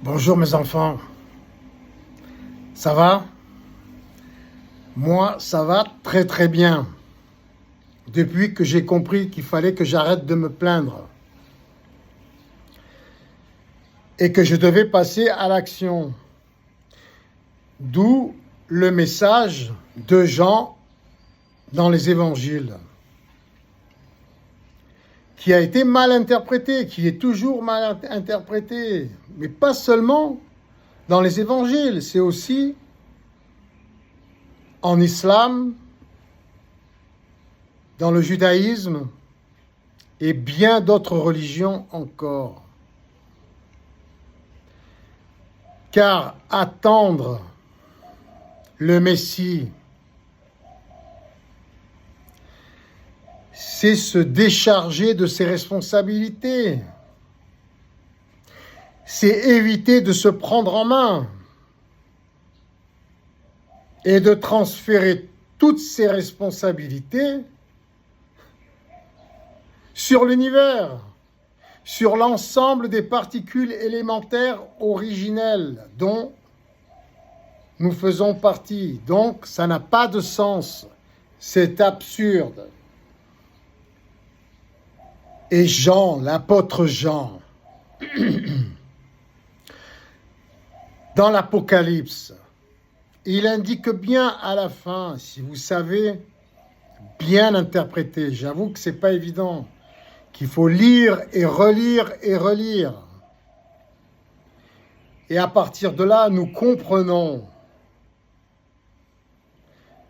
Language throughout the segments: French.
Bonjour mes enfants, ça va? Moi, ça va très très bien. Depuis que j'ai compris qu'il fallait que j'arrête de me plaindre et que je devais passer à l'action. D'où le message de Jean dans les évangiles, qui a été mal interprété, qui est toujours mal interprété, mais pas seulement dans les évangiles, c'est aussi en islam, dans le judaïsme et bien d'autres religions encore. Car attendre le Messie, c'est se décharger de ses responsabilités. C'est éviter de se prendre en main et de transférer toutes ses responsabilités sur l'univers, sur l'ensemble des particules élémentaires originelles dont nous faisons partie. Donc, ça n'a pas de sens. C'est absurde. Et Jean, l'apôtre Jean, dans l'Apocalypse, il indique bien à la fin, si vous savez bien interpréter, j'avoue que ce n'est pas évident, qu'il faut lire et relire et relire. Et à partir de là, nous comprenons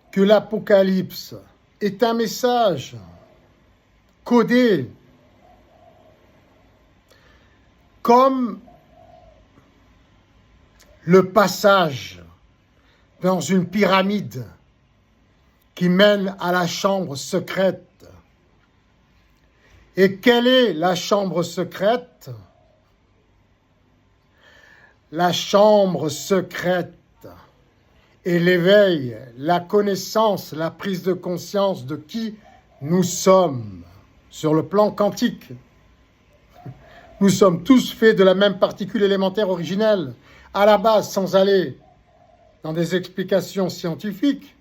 que l'Apocalypse est un message codé comme le passage dans une pyramide qui mène à la chambre secrète. Et quelle est la chambre secrète? La chambre secrète est l'éveil, la connaissance, la prise de conscience de qui nous sommes sur le plan quantique. Nous sommes tous faits de la même particule élémentaire originelle, à la base, sans aller dans des explications scientifiques.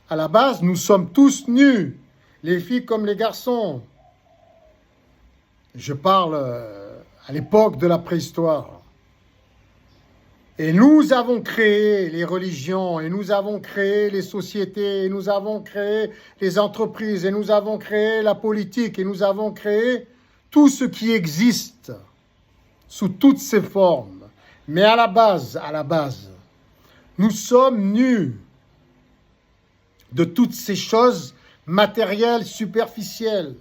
À la base, nous sommes tous nus, les filles comme les garçons. Je parle à l'époque de la préhistoire. Et nous avons créé les religions, et nous avons créé les sociétés, et nous avons créé les entreprises, et nous avons créé la politique, et nous avons créé tout ce qui existe sous toutes ses formes. Mais à la base, nous sommes nus de toutes ces choses matérielles, superficielles.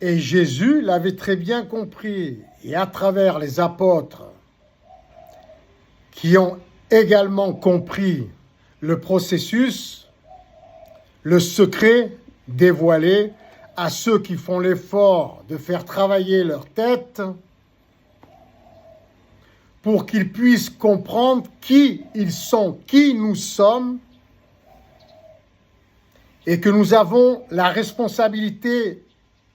Et Jésus l'avait très bien compris. Et à travers les apôtres qui ont également compris le processus, le secret dévoilé à ceux qui font l'effort de faire travailler leur tête pour qu'ils puissent comprendre qui ils sont, qui nous sommes, et que nous avons la responsabilité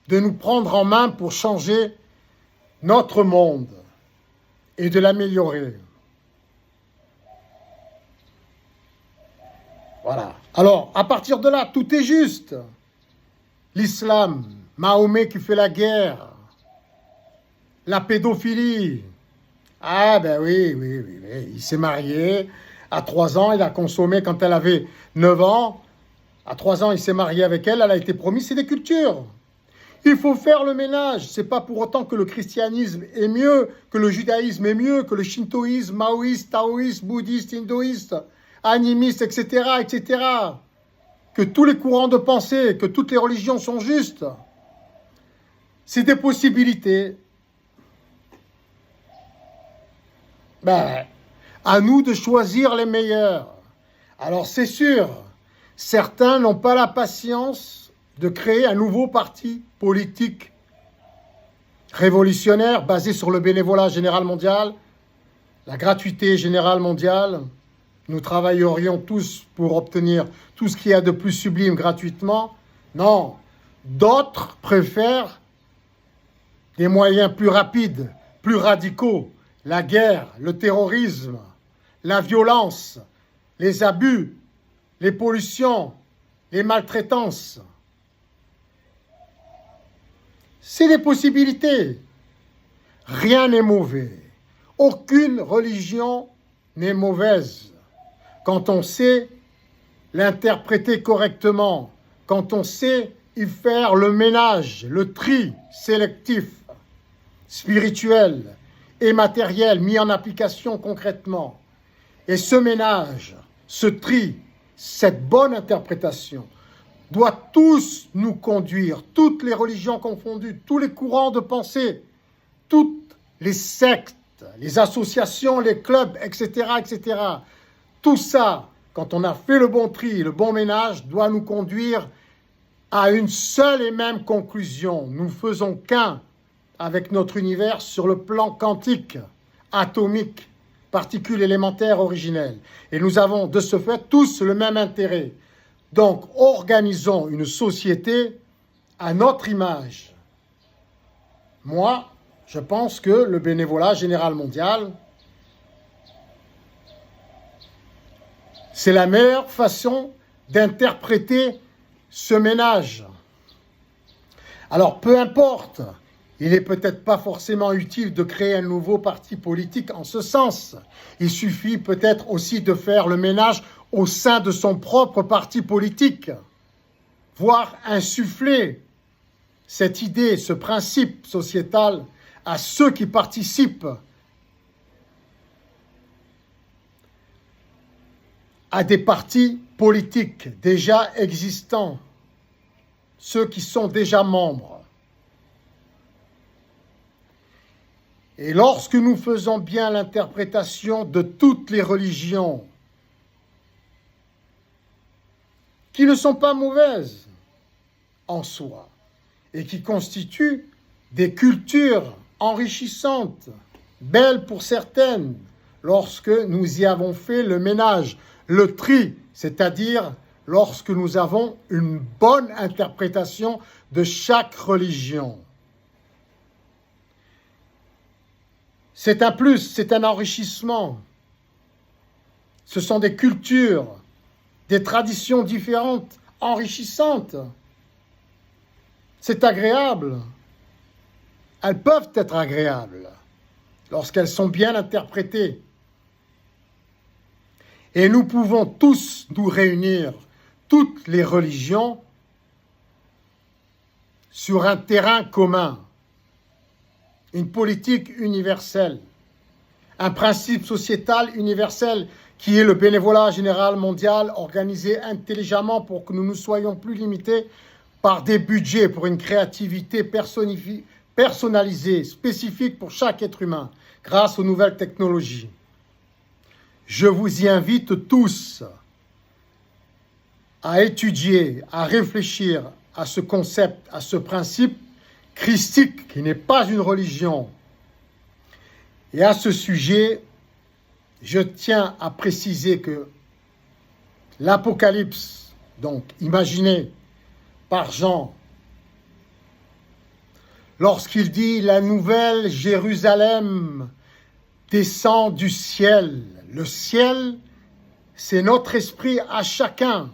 de nous prendre en main pour changer notre monde et de l'améliorer. Voilà. Alors, à partir de là, tout est juste. L'islam, Mahomet qui fait la guerre, la pédophilie. Ah ben oui, il s'est marié. À 3 ans, il a consommé quand elle avait 9 ans. À 3 ans, il s'est marié avec elle, elle a été promise, c'est des cultures. Il faut faire le ménage. C'est pas pour autant que le christianisme est mieux, que le judaïsme est mieux, que le shintoïsme, maoïste, taoïste, bouddhiste, hindouiste, animiste, etc. Que tous les courants de pensée, que toutes les religions sont justes. C'est des possibilités. Ben, à nous de choisir les meilleurs. Alors c'est sûr, certains n'ont pas la patience de créer un nouveau parti politique révolutionnaire basé sur le bénévolat général mondial, la gratuité générale mondiale. Nous travaillerions tous pour obtenir tout ce qu'il y a de plus sublime gratuitement. Non, d'autres préfèrent des moyens plus rapides, plus radicaux, la guerre, le terrorisme, la violence, les abus, les pollutions, les maltraitances. C'est des possibilités. Rien n'est mauvais. Aucune religion n'est mauvaise quand on sait l'interpréter correctement, quand on sait y faire le ménage, le tri sélectif, spirituel et matériel mis en application concrètement. Et ce ménage, ce tri, cette bonne interprétation doit tous nous conduire, toutes les religions confondues, tous les courants de pensée, toutes les sectes, les associations, les clubs, etc., etc. Tout ça, quand on a fait le bon tri, le bon ménage, doit nous conduire à une seule et même conclusion. Nous ne faisons qu'un avec notre univers sur le plan quantique, atomique, particules élémentaires originelles. Et nous avons de ce fait tous le même intérêt. Donc, organisons une société à notre image. Moi, je pense que le bénévolat général mondial, c'est la meilleure façon d'interpréter ce ménage. Alors, peu importe, il n'est peut-être pas forcément utile de créer un nouveau parti politique en ce sens. Il suffit peut-être aussi de faire le ménage au sein de son propre parti politique, voire insuffler cette idée, ce principe sociétal à ceux qui participent à des partis politiques déjà existants, ceux qui sont déjà membres. Et lorsque nous faisons bien l'interprétation de toutes les religions, qui ne sont pas mauvaises en soi, et qui constituent des cultures enrichissantes, belles pour certaines, lorsque nous y avons fait le ménage, le tri, c'est-à-dire lorsque nous avons une bonne interprétation de chaque religion. C'est un plus, c'est un enrichissement. Ce sont des cultures, des traditions différentes, enrichissantes. C'est agréable. Elles peuvent être agréables lorsqu'elles sont bien interprétées. Et nous pouvons tous nous réunir, toutes les religions, sur un terrain commun, une politique universelle, un principe sociétal universel qui est le bénévolat général mondial organisé intelligemment pour que nous ne soyons plus limités par des budgets pour une créativité personnalisée, spécifique pour chaque être humain, grâce aux nouvelles technologies. Je vous y invite tous à étudier, à réfléchir à ce concept, à ce principe christique qui n'est pas une religion. Et à ce sujet, je tiens à préciser que l'Apocalypse, donc imaginé par Jean, lorsqu'il dit « La nouvelle Jérusalem descend du ciel ». Le ciel, c'est notre esprit à chacun.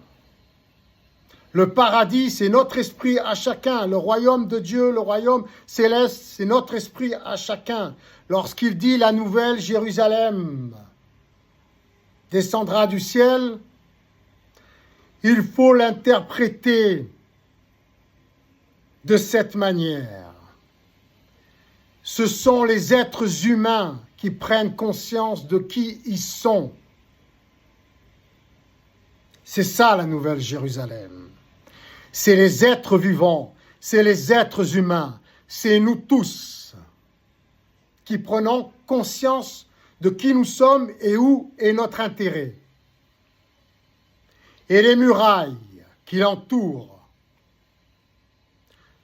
Le paradis, c'est notre esprit à chacun. Le royaume de Dieu, le royaume céleste, c'est notre esprit à chacun. Lorsqu'il dit « La nouvelle Jérusalem descendra du ciel », il faut l'interpréter de cette manière. Ce sont les êtres humains qui prennent conscience de qui ils sont. C'est ça la nouvelle Jérusalem. C'est les êtres vivants, c'est les êtres humains, c'est nous tous qui prenons conscience de qui nous sommes et où est notre intérêt. Et les murailles qui l'entourent,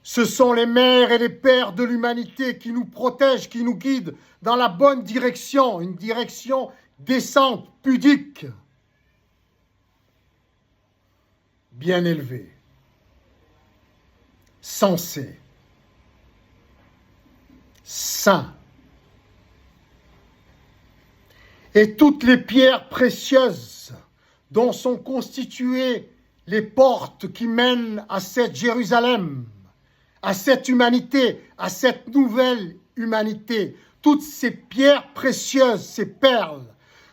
ce sont les mères et les pères de l'humanité qui nous protègent, qui nous guident dans la bonne direction, une direction décente, pudique, bien élevée, sensée, saint. Et toutes les pierres précieuses dont sont constituées les portes qui mènent à cette Jérusalem, à cette humanité, à cette nouvelle humanité, toutes ces pierres précieuses, ces perles,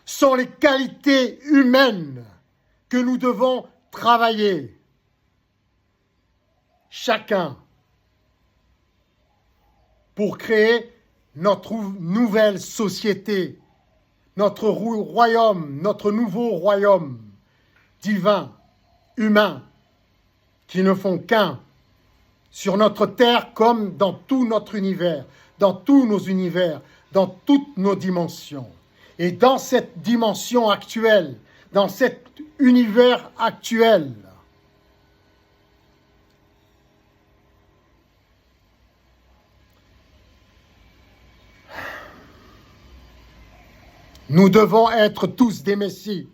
sont les qualités humaines que nous devons travailler. Chacun pour créer notre nouvelle société, notre royaume, notre nouveau royaume divin, humain, qui ne font qu'un sur notre terre comme dans tout notre univers, dans tous nos univers, dans toutes nos dimensions. Et dans cette dimension actuelle, dans cet univers actuel, nous devons être tous des messies.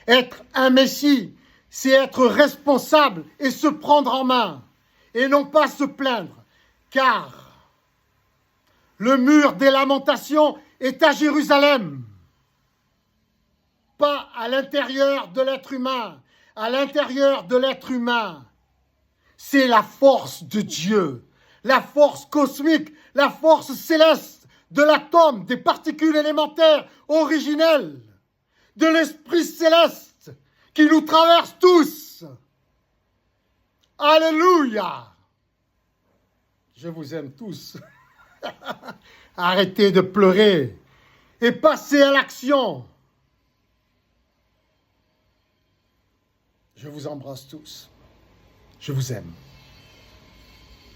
Être un messie, c'est être responsable et se prendre en main, et non pas se plaindre, car le mur des lamentations est à Jérusalem, pas à l'intérieur de l'être humain. À l'intérieur de l'être humain, c'est la force de Dieu, la force cosmique, la force céleste de l'atome, des particules élémentaires originelles, de l'Esprit céleste qui nous traverse tous. Alléluia! Je vous aime tous. Arrêtez de pleurer et passez à l'action. Je vous embrasse tous. Je vous aime.